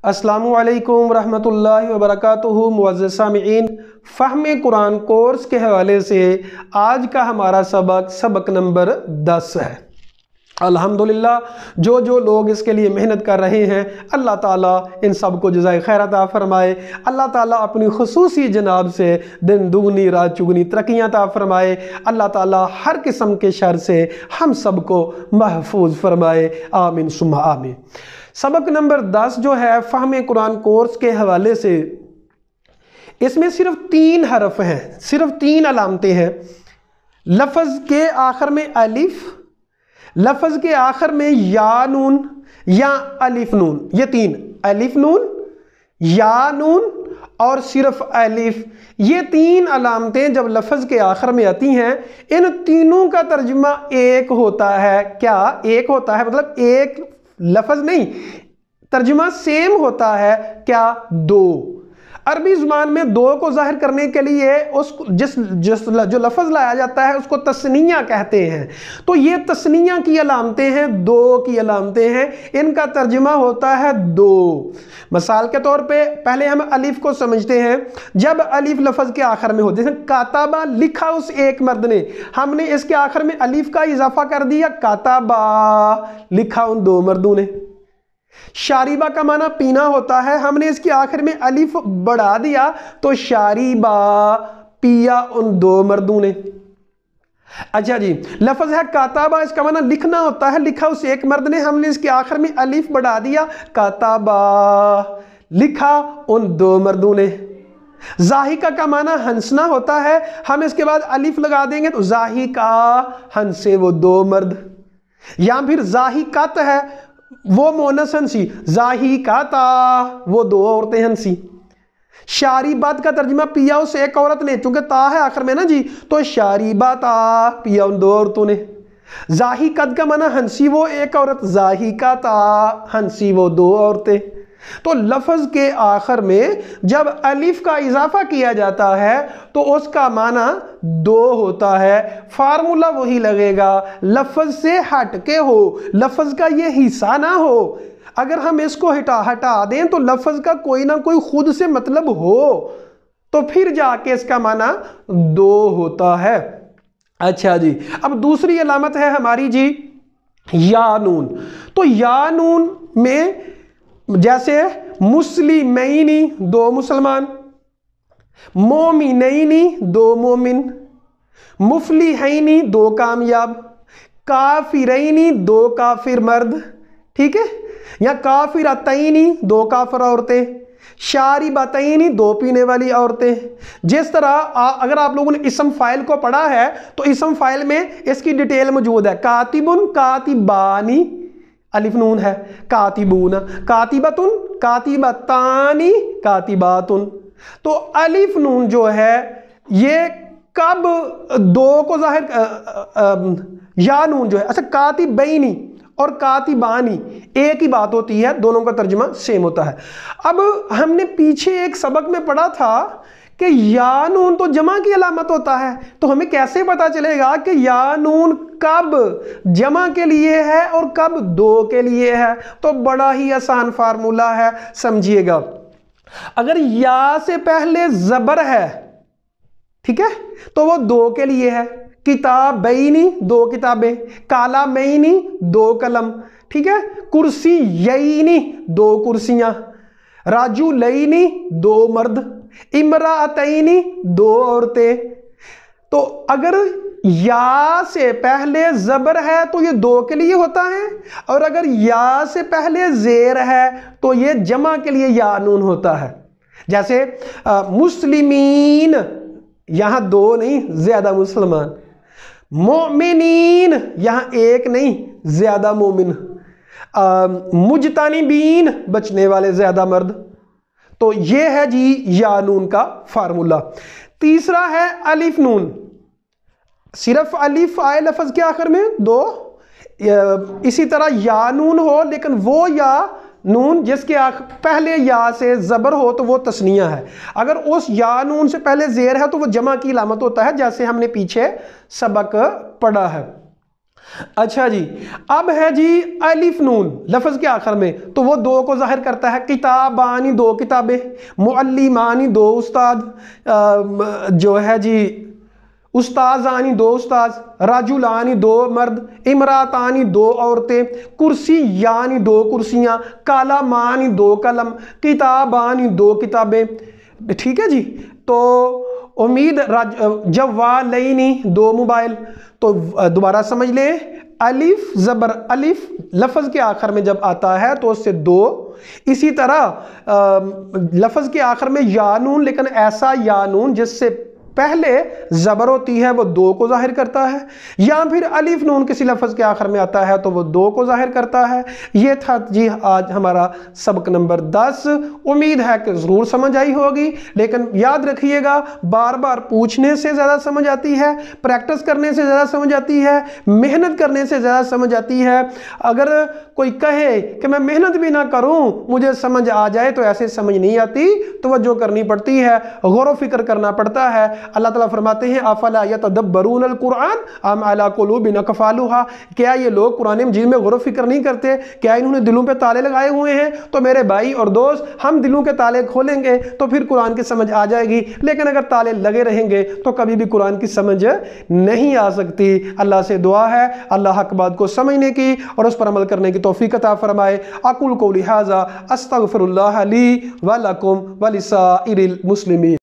अस्सलामु अलैकुम रहमतुल्लाहि व बरकातुहू। मुअज़्ज़ज़ सामिईन, फ़हम कुरान कोर्स के हवाले से आज का हमारा सबक नंबर 10 है। अल्हम्दुलिल्लाह जो लोग इसके लिए मेहनत कर रहे हैं, अल्लाह ताला इन सब को जज़ाए खैर अता फरमाए। अल्लाह ताला अपनी खुसूसी जनाब से दिन दुगनी रात चुगनी तरक्कियाँ अता फरमाए। अल्लाह ताला हर किस्म के शर से हम सब को महफूज फरमाए, आमीन सुम्मा आमीन। सबक नंबर 10 जो है फ़हम कुरान कोर्स के हवाले से, इसमें सिर्फ 3 हरफ हैं, सिर्फ 3 अलामतें हैं। लफ्ज़ के आखिर में अलिफ, लफ्ज़ के आखिर में या नून या अलिफ नून, ये 3 अलिफ नून या नून और सिर्फ अलिफ, ये 3 अलामतें जब लफ्ज़ के आखिर में आती हैं, इन तीनों का तर्जुमा एक होता है। क्या एक होता है? मतलब एक लफ्ज़ नहीं, तर्जुमा सेम होता है। क्या? 2। अरबी ज़ुबान में 2 को ज़ाहिर करने के लिए उस जो लफ्ज़ लाया जाता है उसको तस्निया कहते हैं। तो ये तस्निया की अलामतें हैं, 2 की अलामतें हैं, इनका तर्जुमा होता है 2। मिसाल के तौर पे पहले हम अलिफ को समझते हैं। जब अलिफ लफ्ज़ के आखिर में हो, जैसे काताबा लिखा उस एक मर्द ने, हमने इसके आखिर में अलिफ का इजाफा कर दिया, काताबा लिखा उन 2 मर्दों ने। शारिबा का माना पीना होता है, हमने इसके आखिर में अलिफ बढ़ा दिया तो शारिबा पिया उन 2 मर्दों ने। अच्छा जी, लफ्ज़ है काताबा, इसका माना लिखना होता है, लिखा उस एक मर्द ने, हमने इसके आखिर में अलिफ बढ़ा दिया, काताबा लिखा उन 2 मर्दों ने। जाहिका का माना हंसना होता है, हम इसके बाद अलिफ लगा देंगे तो जाहिका हंसे वो 2 मर्द। या फिर जाहिकात है, वो मोनस हंसी, जाहिकाता वो 2 औरतें हंसी। शारीबात का तर्जुमा पिया उस एक औरत ने, चूंकि ता है आखिर में ना जी, तो शारीबाता पिया उन 2 औरतों ने। जाहिकत का माना हंसी वो एक औरत, जाहिकाता हंसी वो 2 औरतें। तो लफ्ज़ के आखिर में जब अलिफ का इजाफा किया जाता है तो उसका माना 2 होता है। फार्मूला वही लगेगा, लफ्ज़ से हट के हो, लफ्ज़ का ये हिस्सा ना हो। अगर हम इसको हटा दें तो लफ्ज़ का कोई ना कोई खुद से मतलब हो, तो फिर जाके इसका माना 2 होता है। अच्छा जी, अब दूसरी अलामत है हमारी जी या नून। तो या नून में जैसे मुस्लिमैनी 2 मुसलमान, मोमिनैनी 2 मोमिन, मुफलिहैनी 2 कामयाब, काफिरैनी 2 काफिर मर्द, ठीक है, या काफिरतैनी 2 काफिर औरतें, शारिबतैनी 2 पीने वाली औरतें। जिस तरह अगर आप लोगों ने इसम फाइल को पढ़ा है तो इसम फाइल में इसकी डिटेल मौजूद है। कातिबुन कातिबानी अलिफ नून है, कातिबून कातिबतुन कातिबतानी कातिबातुन। तो अलिफ नून जो है ये कब 2 को जाहिर, या नून जो है, अच्छा कातिबैनी और कातिबानी एक ही बात होती है, दोनों का तर्जुमा सेम होता है। अब हमने पीछे एक सबक में पढ़ा था कि या नून तो जमा की अलामत होता है, तो हमें कैसे पता चलेगा कि या नून कब जमा के लिए है और कब 2 के लिए है? तो बड़ा ही आसान फार्मूला है, समझिएगा। अगर या से पहले जबर है, ठीक है, तो वो 2 के लिए है। किताबैनी 2 किताबें, कालामैनी 2 कलम, ठीक है, कुर्सी यैनी 2 कुर्सियां, राजुलैनी 2 मर्द, इमरातैनी 2 औरतें। तो अगर या से पहले जबर है तो ये 2 के लिए होता है, और अगर या से पहले जेर है तो ये जमा के लिए या नून होता है। जैसे मुस्लिमीन, यहां 2 नहीं ज्यादा मुसलमान, मोमिनीन यहां 1 नहीं ज्यादा मोमिन, मुजतानिबीन बचने वाले ज्यादा मर्द। तो ये है जी या नून का फार्मूला। तीसरा है अलिफ नून, सिर्फ अलिफ आए लफ्ज़ के आखिर में 2। इसी तरह या नून हो, लेकिन वो या नून जिसके पहले या से ज़बर हो तो वो तस्निया है। अगर उस या नून से पहले ज़ेर है तो वो जमा की अलामत होता है, जैसे हमने पीछे सबक पढ़ा है। अच्छा जी, अब है जी अलिफ नून लफ्ज़ के आखिर में, तो वो दो को जाहिर करता है। किताबानी दो किताबें, मुअल्लिमानी दो उस्ताद, जो है जी उस्ताज़ानी दो उस्ताज, राजुलानी दो मर्द, इमरातानी दो औरतें, कुर्सी यानी दो कुर्सियाँ, कालामानी दो कलम, किताबानी दो किताबें। ठीक है जी। तो उम्मीद जवालैनी दो मोबाइल। तो दोबारा समझ लें, अलिफ ज़बर अलिफ लफ्ज़ के आखिर में जब आता है तो उससे दो। इसी तरह लफ्ज़ के आखिर में या नून, लेकिन ऐसा या नून जिससे पहले ज़बर होती है वो दो को जाहिर करता है, या फिर अलिफ नून किसी लफ्ज़ के आखिर में आता है तो वो दो को जाहिर करता है। ये था जी आज हमारा सबक नंबर 10। उम्मीद है कि ज़रूर समझ आई होगी, लेकिन याद रखिएगा बार बार पूछने से ज़्यादा समझ आती है, प्रैक्टिस करने से ज़्यादा समझ आती है, मेहनत करने से ज़्यादा समझ आती है। अगर कोई कहे कि मैं मेहनत भी ना करूँ मुझे समझ आ जाए, तो ऐसे समझ नहीं आती, तवज्जो करनी पड़ती है, गौर व फिक्र करना पड़ता है। अल्लाह ताला फरमाते हैं अफला यतदब्बरून कुरान अम अला कुलूबिन अक़फ़ालुहा, क्या ये लोग कुरान मजीद में गौर व फिक्र नहीं करते, क्या इन्होंने दिलों पे ताले लगाए हुए हैं। तो मेरे भाई और दोस्त, हम दिलों के ताले खोलेंगे तो फिर कुरान की समझ आ जाएगी, लेकिन अगर ताले लगे रहेंगे तो कभी भी कुरान की समझ नहीं आ सकती। अल्लाह से दुआ है अल्लाह हक बात को समझने की और उस पर अमल करने की तौफीक अता फरमाए। अक़ूलु क़ौली हाज़ा अस्तग़फ़िरुल्लाह ली व लकुम व लिसाइरिल मुस्लिमीन।